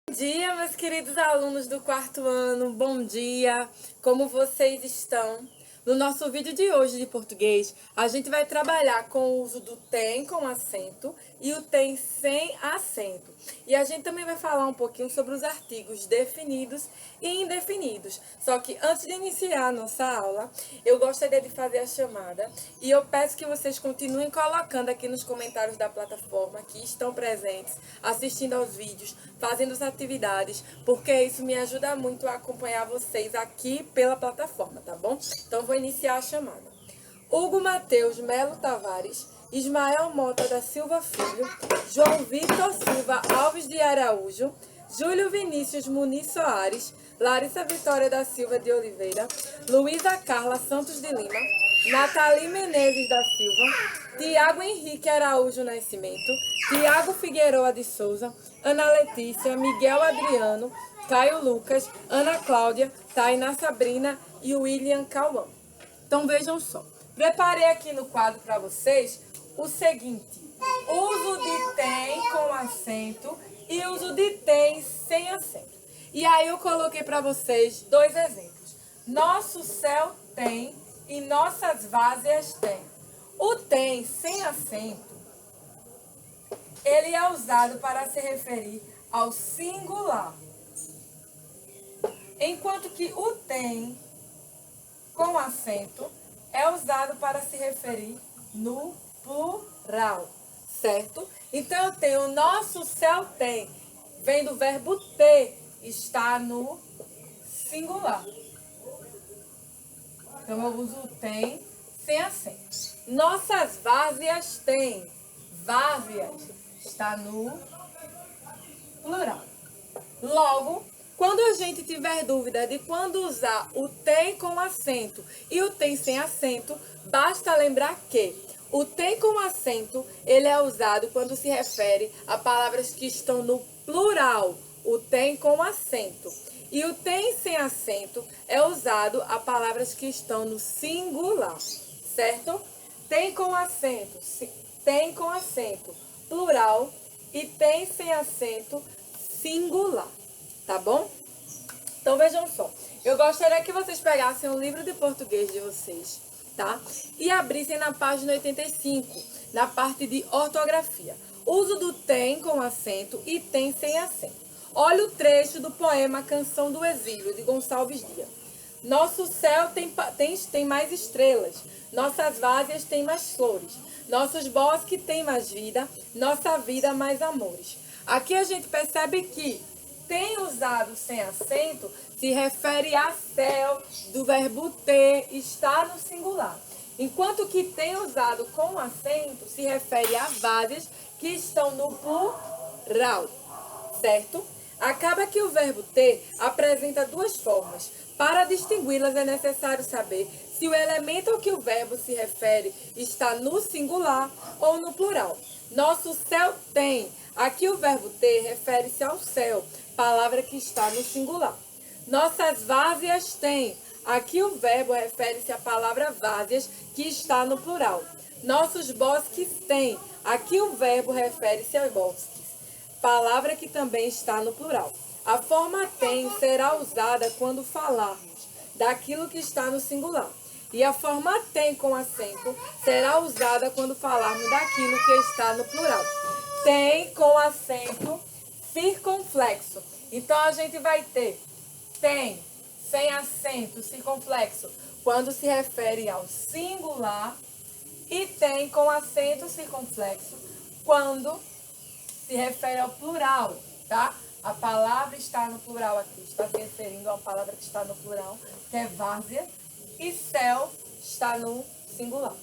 Bom dia, meus queridos alunos do quarto ano, bom dia, como vocês estão? No nosso vídeo de hoje de português, a gente vai trabalhar com o uso do tem com acento e o tem sem acento. E a gente também vai falar um pouquinho sobre os artigos definidos e indefinidos. Só que antes de iniciar a nossa aula, eu gostaria de fazer a chamada e eu peço que vocês continuem colocando aqui nos comentários da plataforma que estão presentes, assistindo aos vídeos, fazendo as atividades, porque isso me ajuda muito a acompanhar vocês aqui pela plataforma, tá bom? Então vou iniciar a chamada. Hugo Mateus Melo Tavares, Ismael Mota da Silva Filho, João Vitor Silva Alves de Araújo, Júlio Vinícius Muniz Soares, Larissa Vitória da Silva de Oliveira, Luísa Carla Santos de Lima, Nathalie Menezes da Silva, Tiago Henrique Araújo Nascimento, Tiago Figueroa de Souza, Ana Letícia, Miguel Adriano, Caio Lucas, Ana Cláudia, Tainá Sabrina e William Cauã. Então vejam só, preparei aqui no quadro para vocês o seguinte: uso de tem com acento e uso de tem sem acento. E aí eu coloquei para vocês dois exemplos. Nosso céu tem e nossas várzeas têm. O tem sem acento, ele é usado para se referir ao singular. Enquanto que o tem com acento é usado para se referir no plural, certo? Então eu tenho nosso céu tem, vem do verbo ter, está no singular. Então eu uso o tem sem acento. Nossas várzeas têm, várzeas está no plural. Logo, quando a gente tiver dúvida de quando usar o tem com acento e o tem sem acento, basta lembrar que o tem com acento, ele é usado quando se refere a palavras que estão no plural, o tem com acento. E o tem sem acento é usado a palavras que estão no singular, certo? Tem com acento, plural, e tem sem acento, singular. Tá bom? Então vejam só, eu gostaria que vocês pegassem o livro de português de vocês, tá? E abrissem na página 85, na parte de ortografia. Uso do tem com acento e tem sem acento. Olha o trecho do poema Canção do Exílio, de Gonçalves Dias. Nosso céu tem mais estrelas, nossas várzeas têm mais flores, nossos bosques têm mais vida, nossa vida mais amores. Aqui a gente percebe que tem usado sem acento se refere a céu do verbo ter, está no singular. Enquanto que tem usado com acento se refere a várzeas que estão no plural, certo? Acaba que o verbo ter apresenta duas formas. Para distingui-las é necessário saber se o elemento ao que o verbo se refere está no singular ou no plural. Nosso céu tem. Aqui o verbo ter refere-se ao céu, palavra que está no singular. Nossas várzeas têm. Aqui o verbo refere-se à palavra várzeas, que está no plural. Nossos bosques têm. Aqui o verbo refere-se aos bosques, palavra que também está no plural. A forma tem será usada quando falarmos daquilo que está no singular. E a forma tem com acento será usada quando falarmos daquilo que está no plural. Tem com acento circunflexo. Então a gente vai ter tem sem acento circunflexo quando se refere ao singular e tem com acento circunflexo quando se refere ao plural, tá? A palavra está no plural aqui, está se referindo a uma palavra que está no plural, que é várzea, e céu está no singular.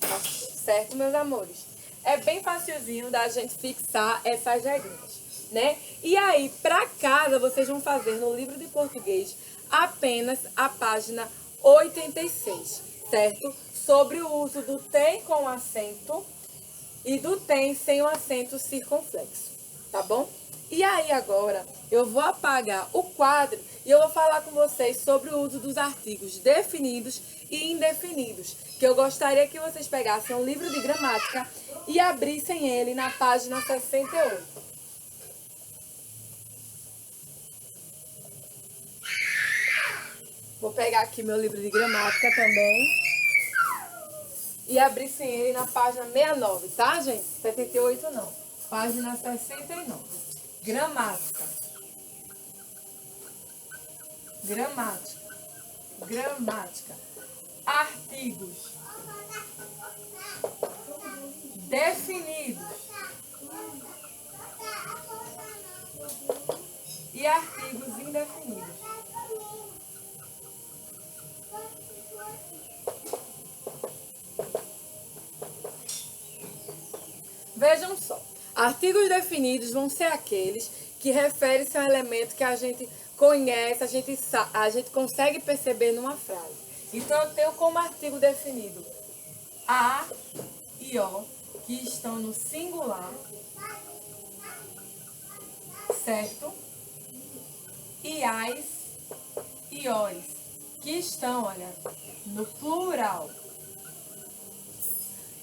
Tá certo, meus amores? É bem facilzinho da gente fixar essas regrinhas, né? E aí, para casa, vocês vão fazer no livro de português apenas a página 86, certo? Sobre o uso do tem com acento e do tem sem o acento circunflexo, tá bom? E aí agora eu vou apagar o quadro e eu vou falar com vocês sobre o uso dos artigos definidos e indefinidos, que eu gostaria que vocês pegassem um livro de gramática e abrissem ele na página 68. pegar aqui meu livro de gramática também. E abrir sem ele na página 69, tá, gente? 78 não. Página 69. Gramática. Gramática. Gramática. Artigos. Definidos. E artigos indefinidos. Vejam só, artigos definidos vão ser aqueles que referem-se a um elemento que a gente conhece, a gente consegue perceber numa frase. Então, eu tenho como artigo definido a e o, que estão no singular, certo? E as e os, que estão, olha, no plural.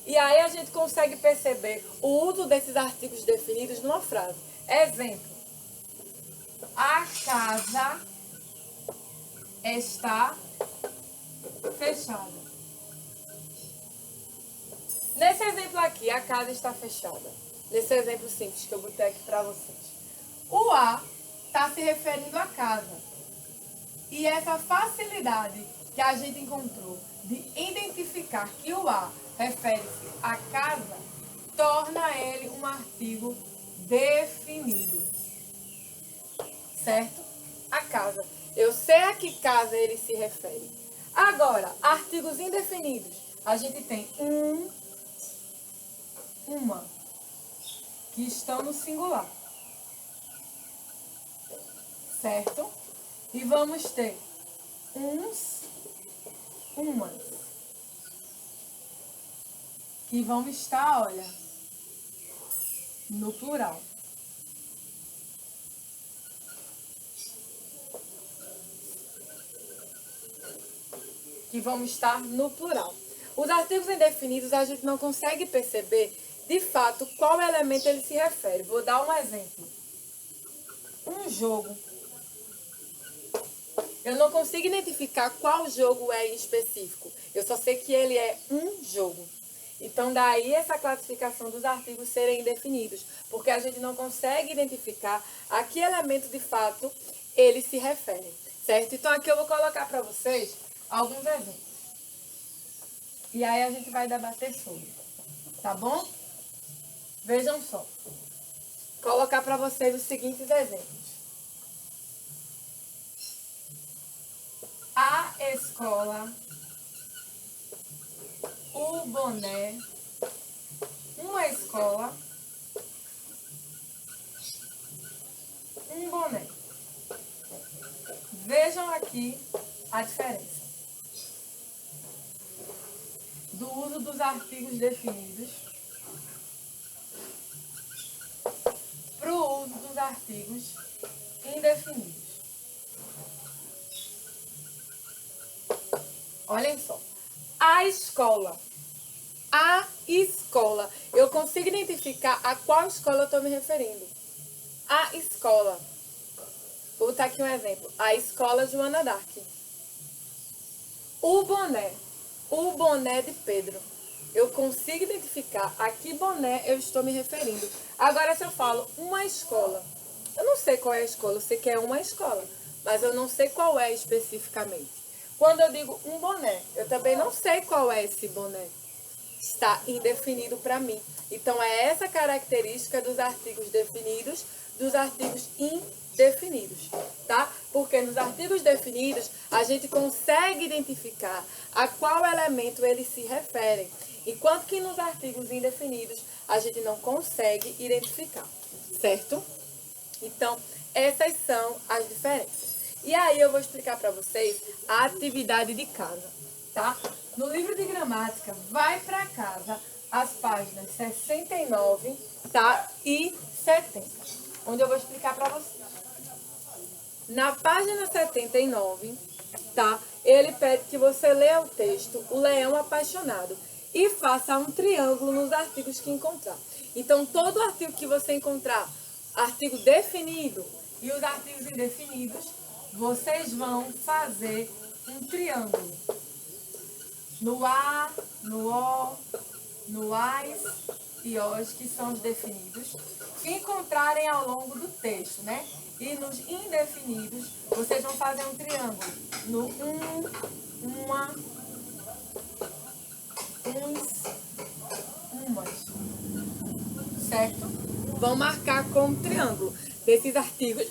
E aí a gente consegue perceber o uso desses artigos definidos numa frase. Exemplo. A casa está fechada. Nesse exemplo aqui, a casa está fechada. Nesse exemplo simples que eu botei aqui para vocês. O a está se referindo à casa. E essa facilidade que a gente encontrou de identificar que o a refere-se à casa, torna ele um artigo definido. Certo? A casa. Eu sei a que casa ele se refere. Agora, artigos indefinidos. A gente tem um, uma, que estão no singular. Certo? E vamos ter uns, umas, que vão estar, olha, no plural. Que vão estar no plural. Os artigos indefinidos a gente não consegue perceber, de fato, qual elemento ele se refere. Vou dar um exemplo. Um jogo. Eu não consigo identificar qual jogo é em específico. Eu só sei que ele é um jogo. Então, daí essa classificação dos artigos serem indefinidos, porque a gente não consegue identificar a que elemento de fato eles se referem, certo? Então, aqui eu vou colocar para vocês alguns exemplos. E aí a gente vai debater sobre, tá bom? Vejam só. Vou colocar para vocês os seguintes exemplos. A escola, o boné, uma escola, um boné. Vejam aqui a diferença do uso dos artigos definidos para o uso dos artigos indefinidos. Olhem só. A escola. A escola. Eu consigo identificar a qual escola eu estou me referindo. A escola. Vou botar aqui um exemplo. A escola Joana d'Arc. O boné. O boné de Pedro. Eu consigo identificar a que boné eu estou me referindo. Agora, se eu falo uma escola, eu não sei qual é a escola. Eu sei que é uma escola, mas eu não sei qual é especificamente. Quando eu digo um boné, eu também não sei qual é esse boné. Está indefinido para mim. Então, é essa característica dos artigos definidos, dos artigos indefinidos, tá? Porque nos artigos definidos, a gente consegue identificar a qual elemento eles se referem, enquanto que nos artigos indefinidos, a gente não consegue identificar, certo? Então, essas são as diferenças. E aí eu vou explicar para vocês a atividade de casa, tá? No livro de gramática, vai para casa as páginas 69, tá? E 70, onde eu vou explicar para vocês. Na página 79, tá? Ele pede que você leia o texto O Leão Apaixonado e faça um triângulo nos artigos que encontrar. Então, todo artigo que você encontrar, artigo definido e os artigos indefinidos, vocês vão fazer um triângulo no A, no O, no AS e OS, que são os definidos, que encontrarem ao longo do texto, né? E nos indefinidos, vocês vão fazer um triângulo no uma, uns, umas, certo? Vão marcar como triângulo desses artigos.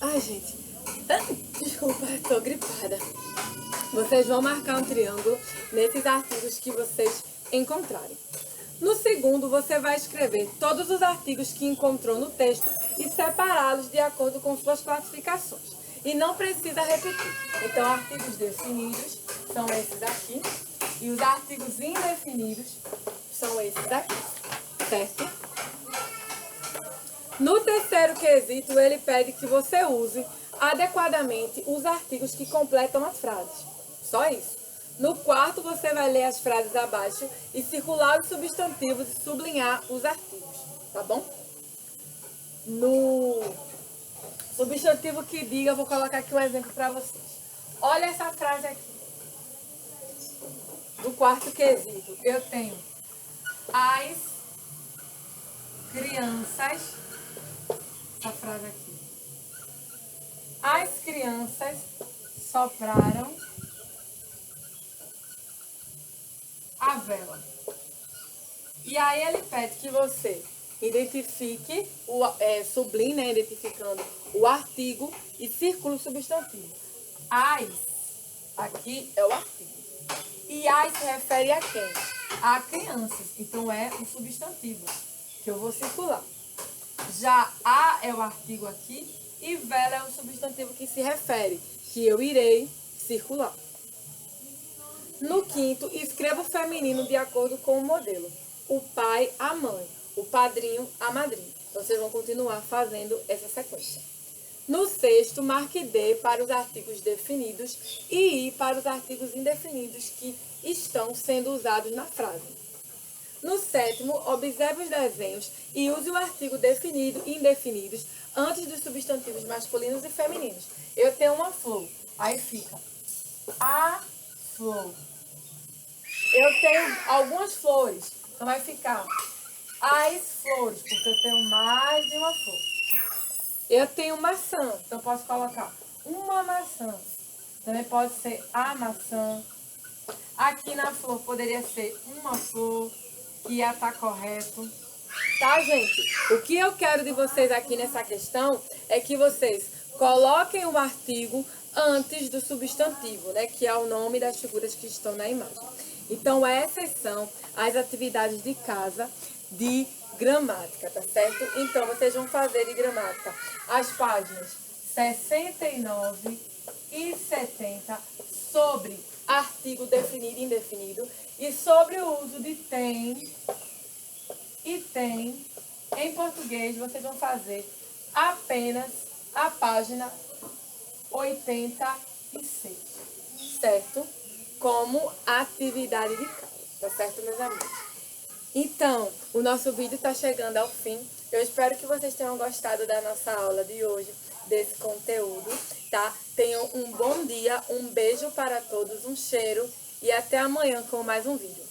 Ai, gente, desculpa, tô gripada. Vocês vão marcar um triângulo nesses artigos que vocês encontrarem. No segundo, você vai escrever todos os artigos que encontrou no texto e separá-los de acordo com suas classificações. E não precisa repetir. Então, artigos definidos são esses aqui e os artigos indefinidos são esses aqui, certo? No terceiro quesito, ele pede que você use adequadamente os artigos que completam as frases. Só isso. No quarto, você vai ler as frases abaixo e circular os substantivos e sublinhar os artigos, tá bom? No substantivo que diga, eu vou colocar aqui um exemplo para vocês. Olha essa frase aqui. Do quarto quesito, eu tenho as crianças, essa frase aqui. As crianças sopraram a vela. E aí ele pede que você identifique, sublinhe, né, identificando o artigo e circule o substantivo. As, aqui é o artigo. E as se refere a quem? A crianças. Então é um substantivo que eu vou circular. Já a é o artigo aqui e vela é o substantivo que se refere, que eu irei circular. No quinto, escreva o feminino de acordo com o modelo. O pai, a mãe. O padrinho, a madrinha. Então, vocês vão continuar fazendo essa sequência. No sexto, marque D para os artigos definidos e I para os artigos indefinidos que estão sendo usados na frase. No sétimo, observe os desenhos e use o artigo definido e indefinidos antes dos substantivos masculinos e femininos. Eu tenho uma flor, aí fica a flor. Eu tenho algumas flores, então vai ficar as flores, porque eu tenho mais de uma flor. Eu tenho maçã, então eu posso colocar uma maçã. Também pode ser a maçã. Aqui na flor poderia ser uma flor, que ia estar correto. Tá, gente? O que eu quero de vocês aqui nessa questão é que vocês coloquem o artigo antes do substantivo, né? Que é o nome das figuras que estão na imagem. Então, essas são as atividades de casa de gramática, tá certo? Então, vocês vão fazer de gramática as páginas 69 e 70 sobre artigo definido e indefinido e sobre o uso de tem e tem. Em português, vocês vão fazer apenas a página 86, certo? Como atividade de casa, tá certo, meus amigos? Então, o nosso vídeo está chegando ao fim. Eu espero que vocês tenham gostado da nossa aula de hoje, desse conteúdo, tá? Tenham um bom dia, um beijo para todos, um cheiro e até amanhã com mais um vídeo.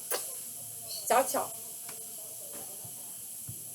Tchau, tchau!